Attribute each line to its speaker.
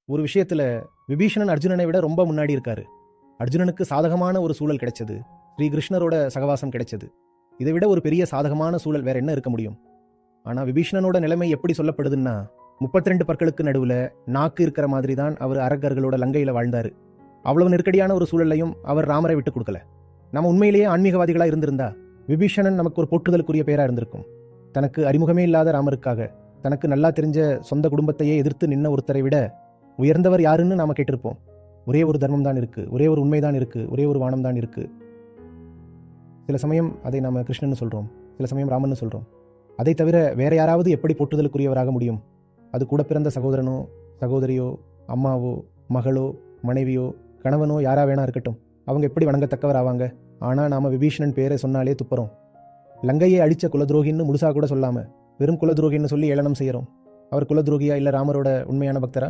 Speaker 1: ஒரு விஷயத்துல விபீஷணன் அர்ஜுனனை விட ரொம்ப முன்னாடி இருக்காரு. அர்ஜுனனுக்கு சாதகமான ஒரு சூழல் கிடைச்சது, ஸ்ரீகிருஷ்ணரோட சகவாசம் கிடைச்சது. இதை விட ஒரு பெரிய சாதகமான சூழல் வேற என்ன இருக்க முடியும்? ஆனா விபீஷணனோட நிலைமை எப்படி சொல்லப்படுதுன்னா, 32 பற்களுக்கு நடுவுல நாக்கு இருக்கிற மாதிரி தான் அவர் அரக்கர்களோட லங்கையில வாழ்ந்தாரு. அவ்வளவு நெருக்கடியான ஒரு சூழலையும் அவர் ராமரை விட்டு கொடுக்கல. நம்ம உண்மையிலேயே ஆன்மீகவாதிகளா இருந்திருந்தா விபீஷணன் நமக்கு ஒரு போற்றுதலுக்குரிய பேரா இருந்திருக்கும். தனக்கு அறிமுகமே இல்லாத ராமருக்காக தனக்கு நல்லா தெரிஞ்ச சொந்த குடும்பத்தையே எதிர்த்து நின்ன ஒருத்தரை விட உயர்ந்தவர் யாருன்னு நாம கேட்டிருப்போம். ஒரே ஒரு தர்மம் தான் இருக்கு, ஒரே ஒரு உண்மைதான் இருக்கு, ஒரே ஒரு வானம் தான் இருக்கு. சில சமயம் அதை நாம கிருஷ்ணன் சொல்றோம், சில சமயம் ராமன் சொல்றோம். அதை தவிர வேற யாராவது எப்படி போற்றுதலுக்குரியவராக முடியும்? அது கூட பிறந்த சகோதரனோ சகோதரியோ அம்மாவோ மகளோ மனைவியோ கணவனோ யாரா வேணா இருக்கட்டும், அவங்க எப்படி வணங்கத்தக்கவர் ஆவாங்க? ஆனா நாம விபீஷணன் பேரை சொன்னாலே துப்புறோம். லங்கையை அழிச்ச குலதுரோகின்னு முழுசா கூட சொல்லாம வெறும் குலதுரோகின்னு சொல்லி ஏளனம் செய்யறோம். அவர் குலதுரோகியா இல்ல ராமரோட உண்மையான பக்தரா?